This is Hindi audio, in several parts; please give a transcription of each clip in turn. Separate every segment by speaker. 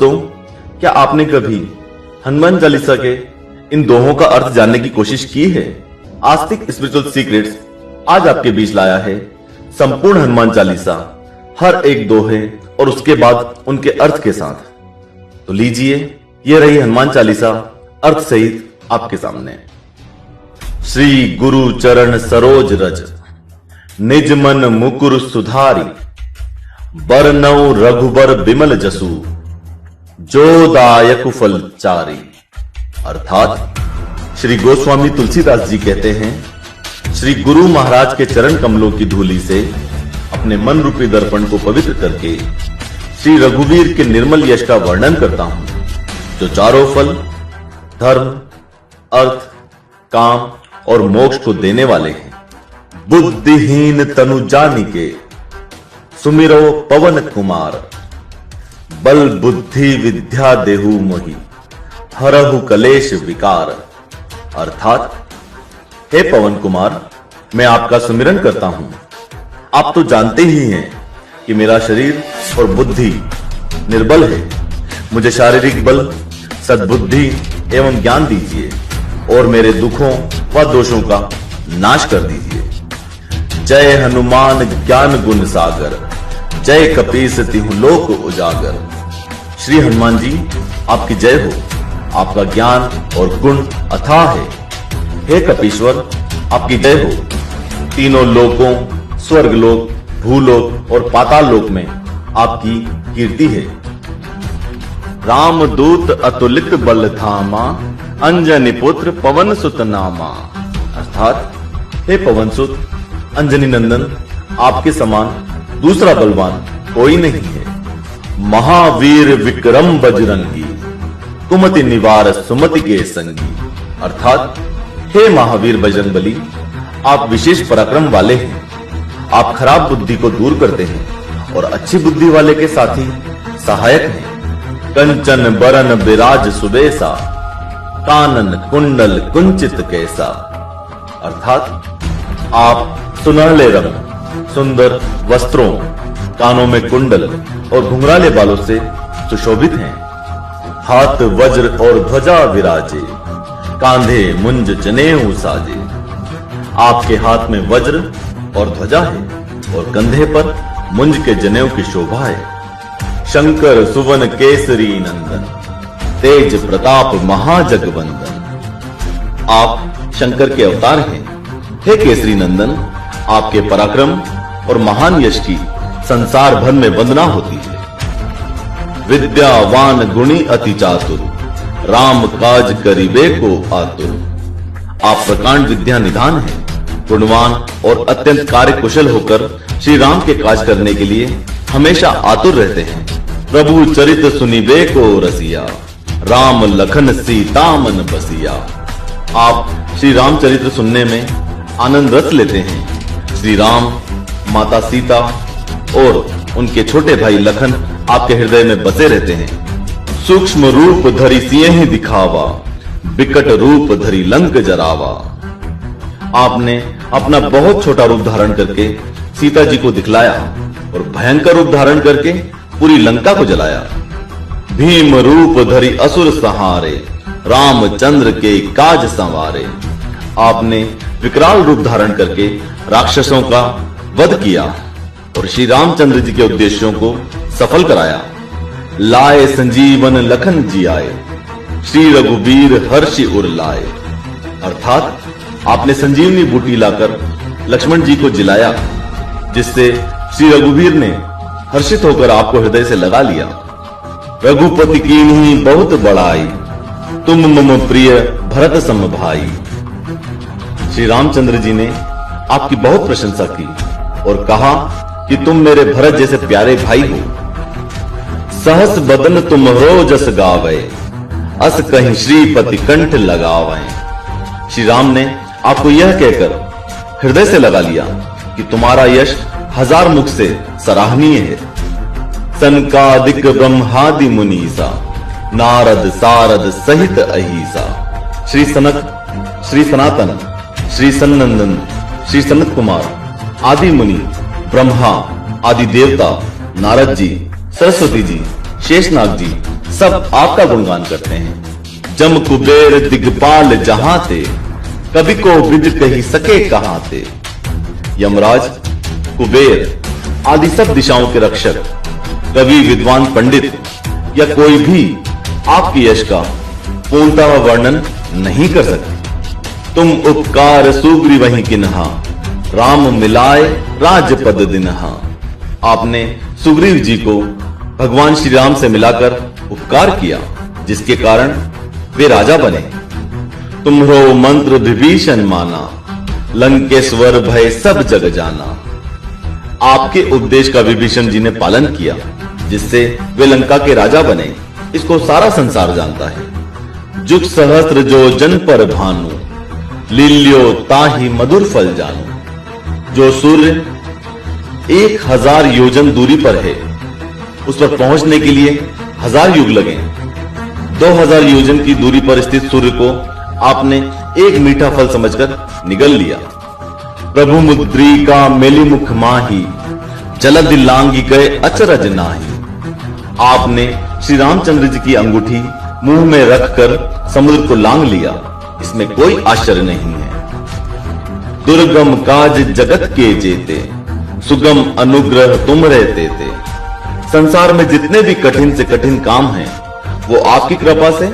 Speaker 1: दोस्तों, क्या आपने कभी हनुमान चालीसा के इन दोहों का अर्थ जानने की कोशिश की है? आस्तिक स्पिरिचुअल सीक्रेट्स आज आपके बीच लाया है संपूर्ण हनुमान चालीसा, हर एक दोहे और उसके बाद उनके अर्थ के साथ। तो लीजिए, ये रही हनुमान चालीसा अर्थ सहित आपके सामने। श्री गुरु चरण सरोज रज, निज मन मुकुर सुधारी, बरनऊ रघुबर बिमल जसु, जो दायक फल चारी। अर्थात श्री गोस्वामी तुलसीदास जी कहते हैं, श्री गुरु महाराज के चरण कमलों की धूलि से अपने मन रूपी दर्पण को पवित्र करके श्री रघुवीर के निर्मल यश का वर्णन करता हूं, जो चारों फल धर्म, अर्थ, काम और मोक्ष को देने वाले हैं। बुद्धिहीन तनु जानिके, सुमिरो पवन कुमार, बल बुद्धि विद्या देहु मोहि, हरहु कलेश विकार। अर्थात हे पवन कुमार, मैं आपका सुमिरन करता हूं। आप तो जानते ही हैं कि मेरा शरीर और बुद्धि निर्बल है। मुझे शारीरिक बल, सद्बुद्धि एवं ज्ञान दीजिए और मेरे दुखों व दोषों का नाश कर दीजिए। जय हनुमान ज्ञान गुण सागर, जय कपीस तिहु लोक उजागर। श्री हनुमान जी, आपकी जय हो। आपका ज्ञान और गुण अथाह है। हे कपीश्वर, आपकी जय हो। तीनों लोकों, स्वर्गलोक, भूलोक और पाताल लोक में आपकी कीर्ति है। रामदूत अतुलित बल धामा, अंजनी पुत्र पवन सुत नामा। अर्थात हे पवन सुत, अंजनी नंदन, आपके समान दूसरा बलवान कोई नहीं है। महावीर विक्रम बजरंगी, कुमति निवार सुमति के संगी। अर्थात हे महावीर बजरंगबली, आप विशेष पराक्रम वाले हैं। आप खराब बुद्धि को दूर करते हैं और अच्छी बुद्धि वाले के साथी सहायक हैं। कंचन बरन बिराज सुबेसा, कानन कुंडल कुंचित कैसा। अर्थात आप सुनहले रंग, सुंदर वस्त्रों, कानों में कुंडल और घुंघराले बालों से सुशोभित हैं। हाथ वज्र और ध्वजा विराजे, कांधे मुंज जनेऊ साजे। आपके हाथ में वज्र और ध्वजा है और कंधे पर मुंज के जनेऊ की शोभा है। शंकर सुवन केसरी नंदन, तेज प्रताप महाजगवंदन। आप शंकर के अवतार हैं। हे केसरी नंदन, आपके पराक्रम और महान यश की संसार भर में वंदना होती है। विद्यावान गुणी अति चातुर, राम काज करिबे को आतुर। आप प्रकांड विद्या निधान हैं। गुणवान और अत्यंत कार्य कुशल होकर श्री राम के काज करने के लिए हमेशा आतुर रहते हैं। प्रभु चरित सुनिबे को रसिया, राम लखन सीता मन बसिया। आप श्री रामचरित्र सुनने में आनंद रस लेते हैं। श्री राम, माता सीता और उनके छोटे भाई लखन आपके हृदय में बसे रहते हैं। सूक्ष्म रूप धरि सिंह दिखावा, विकट रूप धरि लंक जरावा। आपने अपना बहुत छोटा रूप धारण करके सीता जी को दिखलाया और भयंकर रूप धारण करके पूरी लंका को जलाया। भीम रूप धरि असुर सहारे, रामचंद्र के काज संवारे। आपने विकराल रूप धारण करके राक्षसों का वध किया और श्री रामचंद्र जी के उद्देश्यों को सफल कराया। लाए संजीवन लखन जी आए, श्री रघुवीर हर्षि उर लाए। अर्थात आपने संजीवनी बूटी लाकर लक्ष्मण जी को जिलाया, जिससे श्री रघुवीर ने हर्षित होकर आपको हृदय से लगा लिया। रघुपति कीन्ही बहुत बड़ाई, तुम मम प्रिय भरत सम भाई। श्री रामचंद्र जी ने आपकी बहुत प्रशंसा की और कहा कि तुम मेरे भरत जैसे प्यारे भाई हो। सहस बदन तुम हो जस गावे, अस कहीं श्रीपति कंठ लगावे। श्री राम ने आपको यह कहकर हृदय से लगा लिया कि तुम्हारा यश हजार मुख से सराहनीय है। सनकादिक ब्रह्मादि मुनीसा, नारद सारद सहित अहिसा। श्री सनक, श्री सनातन, श्री सन्नंदन, श्री सनत कुमार आदि मुनि, ब्रह्मा आदि देवता, नारद जी, सरस्वती जी, शेषनाग जी सब आपका गुणगान करते हैं। जम कुबेर दिग्पाल जहां थे, कभी को विद कही सके कहां थे। यमराज, कुबेर आदि सब दिशाओं के रक्षक, कवि, विद्वान, पंडित या कोई भी आपकी यश का पूर्णतः वर्णन नहीं कर सकते। तुम उपकार सुग्रीवहि किन्हा, राम मिलाए राजपद दिन्हा। आपने सुग्रीव जी को भगवान श्री राम से मिलाकर उपकार किया, जिसके कारण वे राजा बने। तुम्हरो मंत्र विभीषण माना, लंकेश्वर भय सब जग जाना। आपके उपदेश का विभीषण जी ने पालन किया, जिससे वे लंका के राजा बने। इसको सारा संसार जानता है। जुग सहस्त्र जो जन पर भानु, लील्यो ताहि मधुर फल जानू। जो सूर्य 1000 योजन दूरी पर है, उस पर पहुंचने के लिए 1000 युग लगे। 2000 योजन की दूरी पर स्थित सूर्य को आपने एक मीठा फल समझकर निगल लिया। प्रभु मुद्रिका मेली मुख माही, जलधि लांगी गए अचरज नाही। आपने श्री रामचंद्र जी की अंगूठी मुंह में रखकर समुद्र को लांग लिया। इसमें कोई आश्चर्य नहीं है। दुर्गम काज जगत के जेते, सुगम अनुग्रह तुम रहते थे। संसार में जितने भी कठिन से कठिन काम हैं, वो आपकी कृपा से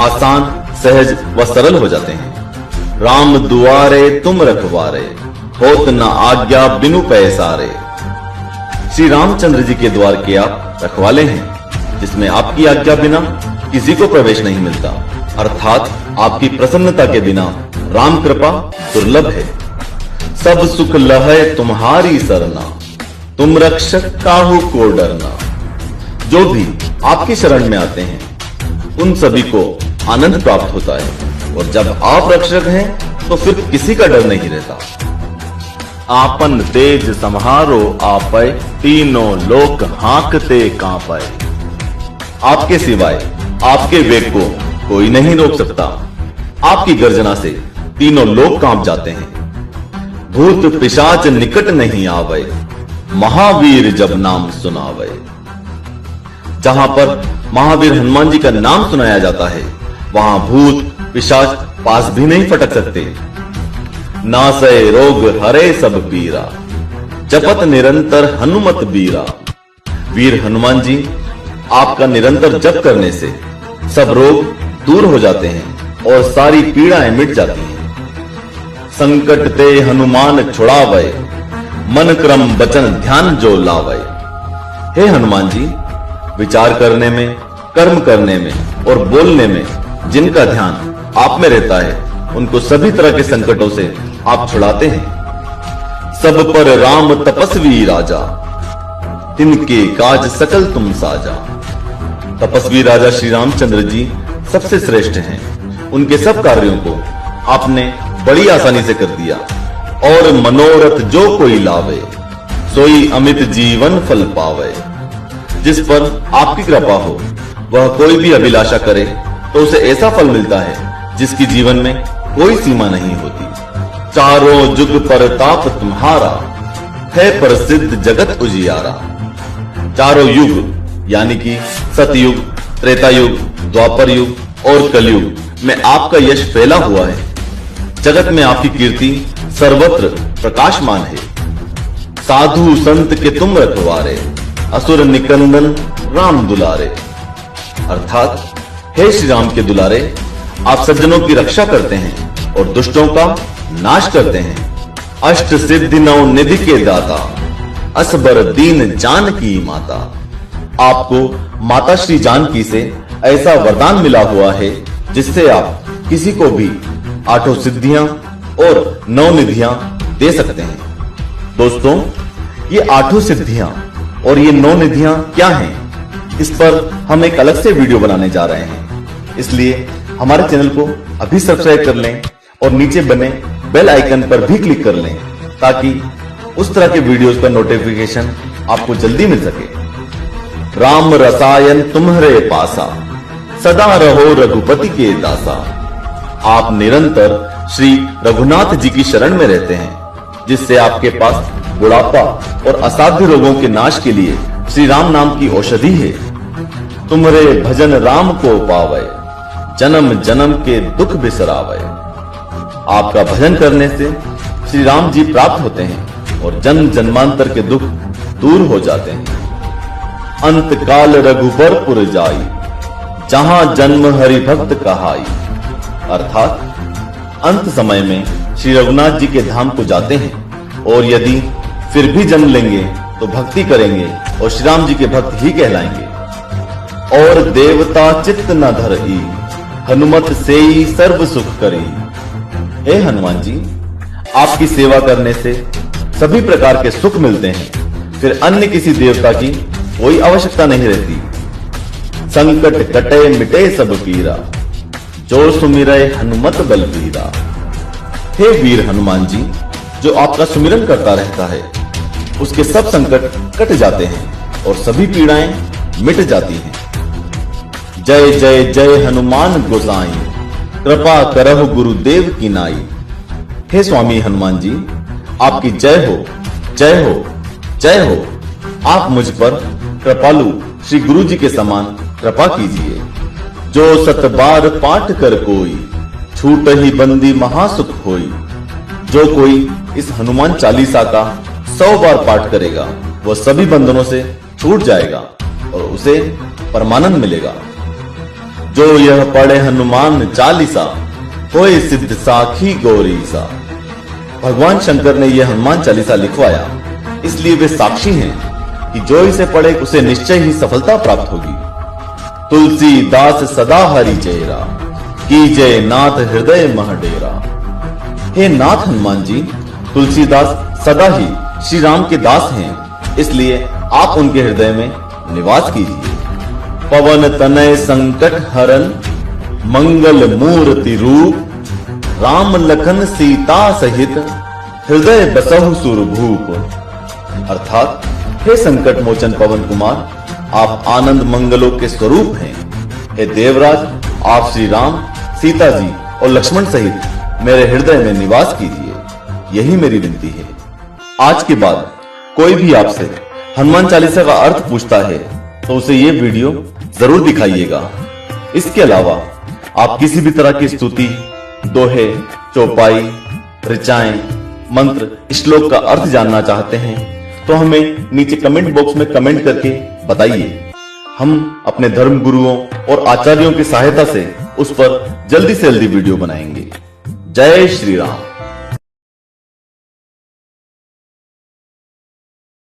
Speaker 1: आसान, सहज व सरल हो जाते हैं। राम दुआरे तुम रखवारे, होत न आज्ञा बिनु पैसारे। श्री रामचंद्र जी के द्वार के आप रखवाले हैं, जिसमें आपकी आज्ञा बिना किसी को प्रवेश नहीं मिलता। अर्थात आपकी प्रसन्नता के बिना राम कृपा दुर्लभ है। सब सुख लहै तुम्हारी सरना, तुम रक्षक काहू को डरना। जो भी आपकी शरण में आते हैं, उन सभी को आनंद प्राप्त होता है। और जब आप रक्षक हैं, तो फिर किसी का डर नहीं रहता। आपन तेज सम्हारो आपै, तीनों लोक हांकते कांपै। आपके सिवाय आपके वेग को कोई नहीं रोक सकता। आपकी गर्जना से तीनों लोग कांप जाते हैं। भूत पिशाच निकट नहीं आवे, महावीर जब नाम सुनावे। जहां पर महावीर हनुमान जी का नाम सुनाया जाता है, वहां भूत पिशाच पास भी नहीं फटक सकते। नासै रोग हरे सब पीरा, जपत निरंतर हनुमत बीरा। वीर हनुमान जी आपका निरंतर जप करने से सब रोग दूर हो जाते हैं और सारी पीड़ाएं मिट जाती हैं। संकट ते हनुमान छुड़ावे, मन क्रम वचन ध्यान जो लावे। हे हनुमान जी, विचार करने में, कर्म करने में और बोलने में जिनका ध्यान आप में रहता है, उनको सभी तरह के संकटों से आप छुड़ाते हैं। सब पर राम तपस्वी राजा, तिनके काज सकल तुम साजा। तपस्वी राजा श्री रामचंद्र जी सबसे श्रेष्ठ हैं। उनके सब कार्यों को आपने बड़ी आसानी से कर दिया। और मनोरथ जो कोई लावे, सोई अमित जीवन फल पावे। जिस पर आपकी कृपा हो, वह कोई भी अभिलाषा करे तो उसे ऐसा फल मिलता है जिसकी जीवन में कोई सीमा नहीं होती। चारों जुग परताप तुम्हारा, है प्रसिद्ध जगत उजियारा। चारों युग यानी कि सतयुग, त्रेता युग, द्वापर युग और कलयुग में आपका यश फैला हुआ है। जगत में आपकी कीर्ति सर्वत्र प्रकाशमान है। साधु संत के तुम रखवारे, असुर निकंदन राम दुलारे। अर्थात हे श्री राम के दुलारे, आप सज्जनों की रक्षा करते हैं और दुष्टों का नाश करते हैं। अष्ट सिद्धि नौ निधि के दाता, असबर दीन जानकी माता। आपको माता श्री जानकी से ऐसा वरदान मिला हुआ है, जिससे आप किसी को भी 8 सिद्धियां और 9 निधियां दे सकते हैं। दोस्तों, ये 8 सिद्धियां और ये 9 निधियां क्या हैं, इस पर हम एक अलग से वीडियो बनाने जा रहे हैं। इसलिए हमारे चैनल को अभी सब्सक्राइब कर लें और नीचे बने बेल आइकन पर भी क्लिक कर लें, ताकि उस तरह के वीडियोस का नोटिफिकेशन आपको जल्दी मिल सके। राम रसायन तुम्हारे पासा, सदा रहो रघुपति के दासा। आप निरंतर श्री रघुनाथ जी की शरण में रहते हैं, जिससे आपके पास बुढ़ापा और असाध्य रोगों के नाश के लिए श्री राम नाम की औषधि है। तुम्हारे भजन राम को पावे, जन्म जन्म के दुख बिसरावे। आपका भजन करने से श्री राम जी प्राप्त होते हैं और जन्म जन्मांतर के दुख दूर हो जाते हैं। अंत काल रघुबरपुर जाई, जहां जन्म हरि भक्त कहाई। अर्थात अंत समय में श्री रघुनाथ जी के धाम को जाते हैं और यदि फिर भी जन्म लेंगे तो भक्ति करेंगे और श्री राम जी के भक्त ही कहलाएंगे। और देवता चित्त न धरई, हनुमत सेई सर्व सुख करी। हे हनुमान जी, आपकी सेवा करने से सभी प्रकार के सुख मिलते हैं, फिर अन्य किसी देवता की कोई आवश्यकता नहीं रहती। संकट कटे मिटे सब पीरा, जो सुमिरै हनुमत बलबीरा। हे वीर हनुमान जी, जो आपका सुमिरन करता रहता है उसके सब संकट कट जाते हैं और सभी पीड़ाएं मिट जाती हैं। जय जय जय हनुमान गोसाई, कृपा करहु गुरुदेव की नाई। हे स्वामी हनुमान जी, आपकी जय हो, जय हो, जय हो। आप मुझ पर कृपालु श्री गुरु जी के समान कृपा कीजिए। जो सत बार पाठ कर कोई, छूट ही बंदी महासुख होई। जो कोई इस हनुमान चालीसा का 100 बार पाठ करेगा वह सभी बंधनों से छूट जाएगा और उसे परमानंद मिलेगा। जो यह पढ़े हनुमान चालीसा, होए सिद्ध साखी गौरीसा। भगवान शंकर ने यह हनुमान चालीसा लिखवाया, इसलिए वे साक्षी हैं कि जो इसे पढ़े उसे निश्चय ही सफलता प्राप्त होगी। तुलसीदास सदा हरि चेरा, कीजय नाथ हृदय मह डेरा। हे नाथ हनुमान जी, तुलसीदास सदा ही श्री राम के दास हैं, इसलिए आप उनके हृदय में निवास कीजिए। पवन तनय संकट हरन, मंगल मूर्ति रूप। राम लखन सीता सहित, हृदय बसहु सुरभूप। अर्थात हे संकट मोचन पवन कुमार, आप आनंद मंगलों के स्वरूप हैं। हे देवराज, आप श्री राम, सीता जी और लक्ष्मण सहित मेरे हृदय में निवास कीजिए, यही मेरी विनती है। आज के बाद कोई भी आपसे हनुमान चालीसा का अर्थ पूछता है तो उसे ये वीडियो जरूर दिखाइएगा। इसके अलावा आप किसी भी तरह की स्तुति, दोहे, चौपाई, ऋचाएं, मंत्र, श्लोक का अर्थ जानना चाहते हैं तो हमें नीचे कमेंट बॉक्स में कमेंट करके बताइए। हम अपने धर्म गुरुओं और आचार्यों की सहायता से उस पर जल्दी से जल्दी वीडियो बनाएंगे। जय श्री राम।